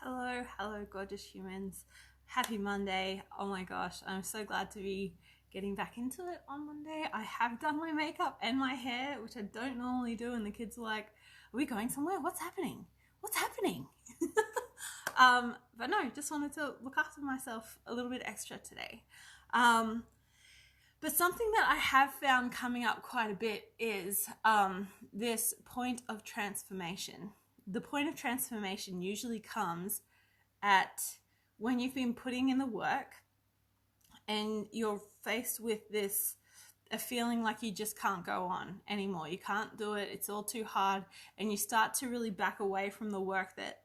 Hello, gorgeous humans. Happy Monday. Oh my gosh, I'm so glad to be getting back into it on Monday. I have done my makeup and my hair, which I don't normally do, and the kids are like, "Are we going somewhere? What's happening? What's happening?" But no, just wanted to look after myself a little bit extra today. Um, but something that I have found coming up quite a bit is this point of transformation. The point of transformation usually comes at when you've been putting in the work and you're faced with this a feeling like you just can't go on anymore. You can't do it. It's all too hard. And you start to really back away from the work that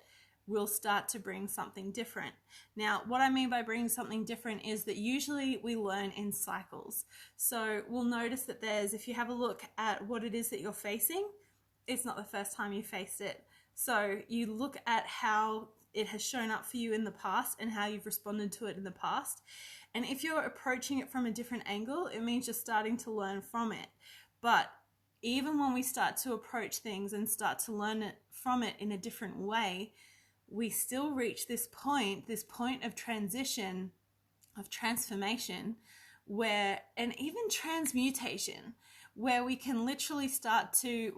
will start to bring something different. Now, what I mean by bringing something different is that usually we learn in cycles. So we'll notice that if you have a look at what it is that you're facing, it's not the first time you faced it. So you look at how it has shown up for you in the past and how you've responded to it in the past. And if you're approaching it from a different angle, it means you're starting to learn from it. But even when we start to approach things and start to learn it from it in a different way, we still reach this point of transition, of transformation, where, and even transmutation, where we can literally start to,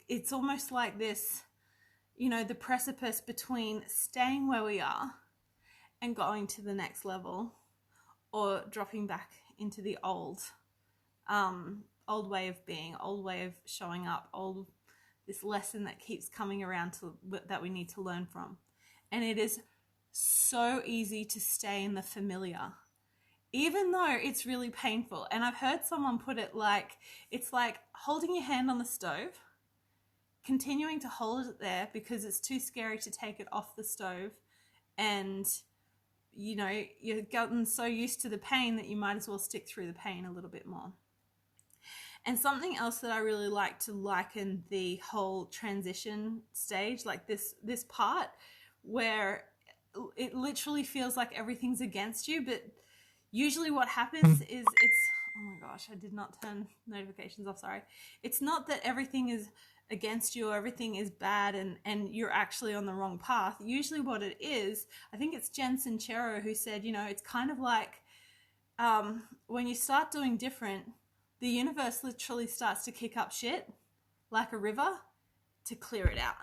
it's almost like this, the precipice between staying where we are and going to the next level, or dropping back into the old way of being, old way of showing up, this lesson that keeps coming around that we need to learn from. And it is so easy to stay in the familiar, even though it's really painful. And I've heard someone put it like, it's like holding your hand on the stove, continuing to hold it there because it's too scary to take it off the stove, and you've gotten so used to the pain that you might as well stick through the pain a little bit more. And something else that I really like to liken the whole transition stage, like this part where it literally feels like everything's against you, but usually what happens is oh my gosh, I did not turn notifications off, sorry. It's not that everything is against you or everything is bad and you're actually on the wrong path. Usually what it is, I think it's Jen Sincero who said, it's kind of like when you start doing different, the universe literally starts to kick up shit like a river to clear it out.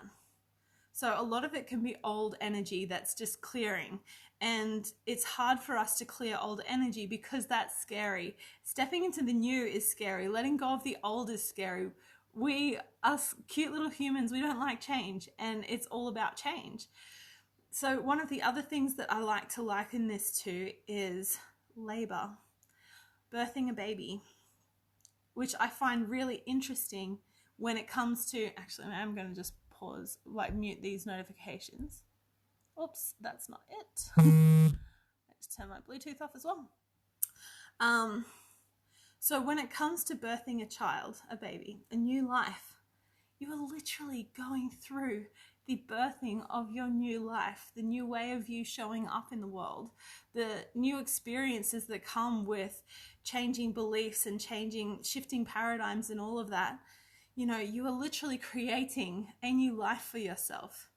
So a lot of it can be old energy that's just clearing. And it's hard for us to clear old energy because that's scary. Stepping into the new is scary. Letting go of the old is scary. We, us cute little humans, we don't like change, and it's all about change. So one of the other things that I like to liken this to is labor, birthing a baby, which I find really interesting when it comes to, actually, I'm going to just pause, mute these notifications. Oops, that's not it. Let's turn my Bluetooth off as well. So when it comes to birthing a child, a baby, a new life, you are literally going through the birthing of your new life, the new way of you showing up in the world, the new experiences that come with changing beliefs and shifting paradigms and all of that. You are literally creating a new life for yourself.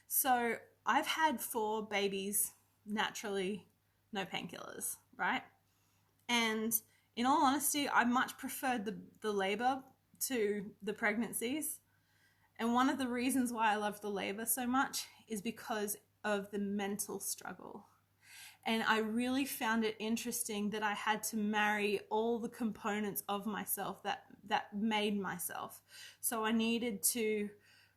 So I've had 4 babies naturally, no painkillers, right? And in all honesty, I much preferred the labor to the pregnancies. And one of the reasons why I love the labor so much is because of the mental struggle. And I really found it interesting that I had to marry all the components of myself that made myself. So I needed to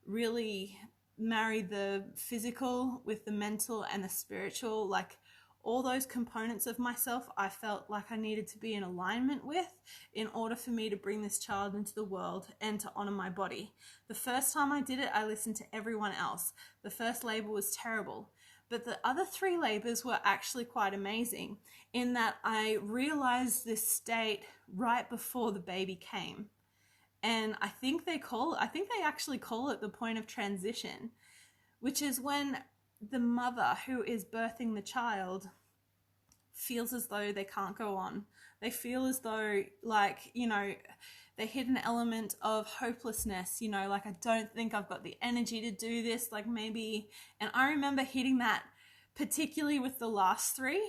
really marry the physical with the mental and the spiritual, like all those components of myself I felt like I needed to be in alignment with in order for me to bring this child into the world and to honor my body. The first time I did it, I listened to everyone else. The first labor was terrible. But the other 3 labors were actually quite amazing in that I realized this state right before the baby came. And I think they actually call it the point of transition, which is when the mother who is birthing the child feels as though they can't go on. They feel as though, like, you know, they hit an element of hopelessness, you know, like, I don't think I've got the energy to do this, like maybe. And I remember hitting that particularly with the last three,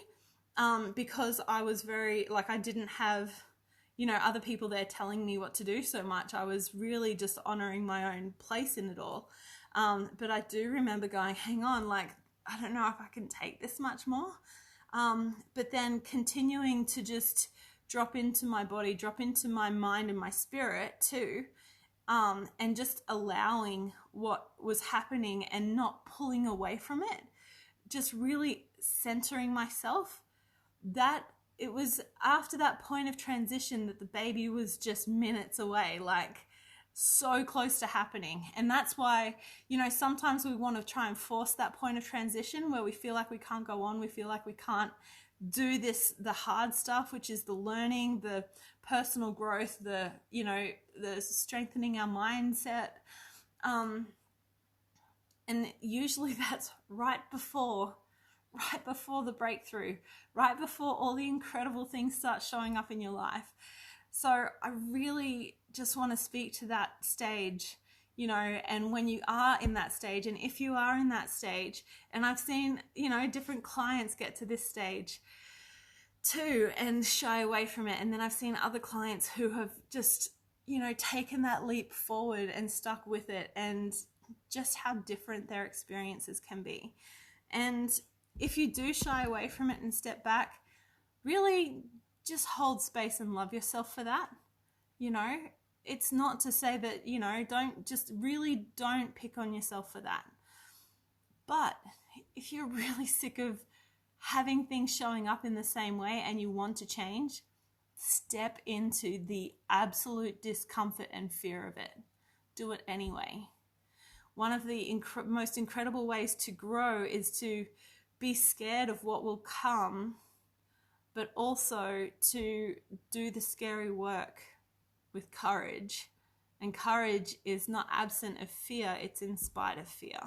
because I was very, like, I didn't have, you know, other people there telling me what to do so much. I was really just honoring my own place in it all. But I do remember going, hang on, like, I don't know if I can take this much more. But then continuing to just drop into my body, drop into my mind and my spirit too, and just allowing what was happening and not pulling away from it, just really centering myself. That it was after that point of transition that the baby was just minutes away, like so close to happening. And that's why, you know, sometimes we want to try and force that point of transition where we feel like we can't go on, we feel like we can't do this, the hard stuff, which is the learning, the personal growth, the, you know, the strengthening our mindset. And usually that's right before the breakthrough, right before all the incredible things start showing up in your life. So I really just want to speak to that stage, you know, and when you are in that stage, and if you are in that stage, and I've seen, you know, different clients get to this stage too and shy away from it. And then I've seen other clients who have just, you know, taken that leap forward and stuck with it, and just how different their experiences can be. And if you do shy away from it and step back, really just hold space and love yourself for that. You know, it's not to say that, you know, don't pick on yourself for that. But if you're really sick of having things showing up in the same way and you want to change, step into the absolute discomfort and fear of it. Do it anyway. One of the most incredible ways to grow is to be scared of what will come, but also to do the scary work with courage. And courage is not absent of fear, it's in spite of fear.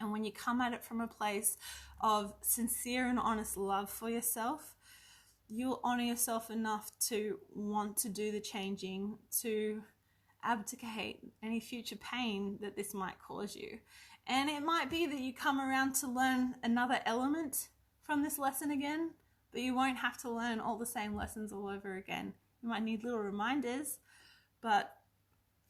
And when you come at it from a place of sincere and honest love for yourself, you'll honor yourself enough to want to do the changing, to abdicate any future pain that this might cause you. And it might be that you come around to learn another element from this lesson again, but you won't have to learn all the same lessons all over again. You might need little reminders, but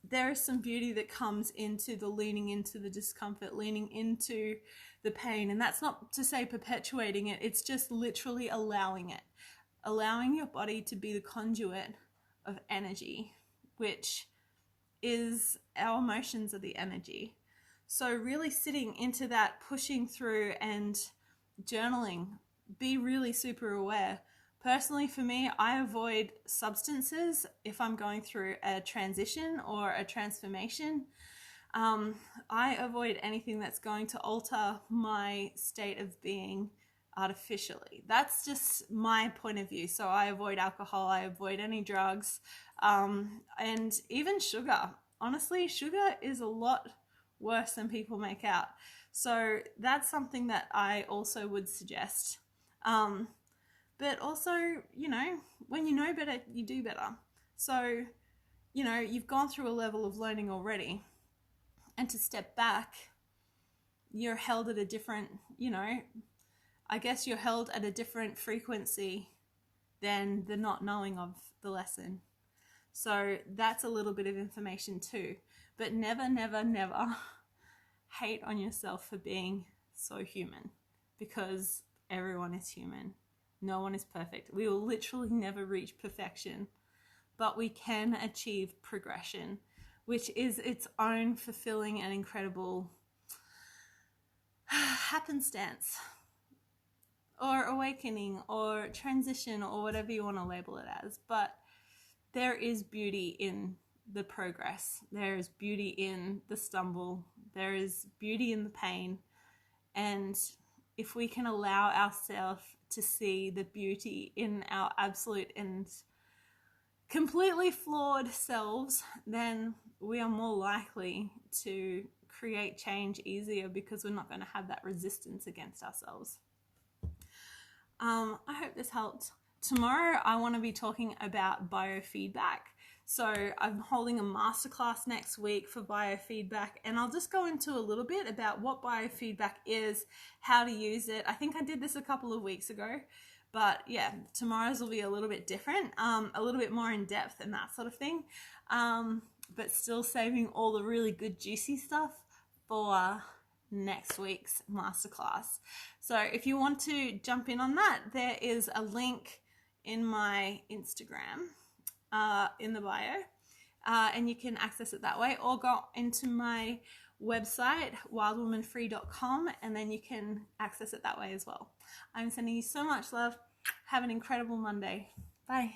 there is some beauty that comes into the leaning into the discomfort, leaning into the pain. And that's not to say perpetuating it, it's just literally allowing it, allowing your body to be the conduit of energy, which is our emotions are the energy. So really sitting into that, pushing through and journaling, be really super aware. Personally, for me, I avoid substances if I'm going through a transition or a transformation. I avoid anything that's going to alter my state of being artificially. That's just my point of view. So I avoid alcohol, I avoid any drugs, and even sugar. Honestly, sugar is a lot worse than people make out. So that's something that I also would suggest. But also, you know, when you know better, you do better. So, you know, you've gone through a level of learning already. And to step back, you're held at a different, you know, I guess you're held at a different frequency than the not knowing of the lesson. So that's a little bit of information too. But never, never, never hate on yourself for being so human, because everyone is human. No one is perfect. We will literally never reach perfection, but we can achieve progression, which is its own fulfilling and incredible happenstance or awakening or transition or whatever you want to label it as. But there is beauty in the progress. There is beauty in the stumble. There is beauty in the pain. And if we can allow ourselves to see the beauty in our absolute and completely flawed selves, then we are more likely to create change easier, because we're not going to have that resistance against ourselves. I hope this helped. Tomorrow I want to be talking about biofeedback. So I'm holding a masterclass next week for biofeedback, and I'll just go into a little bit about what biofeedback is, how to use it. I think I did this a couple of weeks ago, but yeah, tomorrow's will be a little bit different, a little bit more in depth and that sort of thing, but still saving all the really good juicy stuff for next week's masterclass. So if you want to jump in on that, there is a link in my Instagram in the bio, and you can access it that way, or go into my website wildwomanfree.com, and then you can access it that way as well. I'm sending you so much love. Have an incredible Monday. Bye.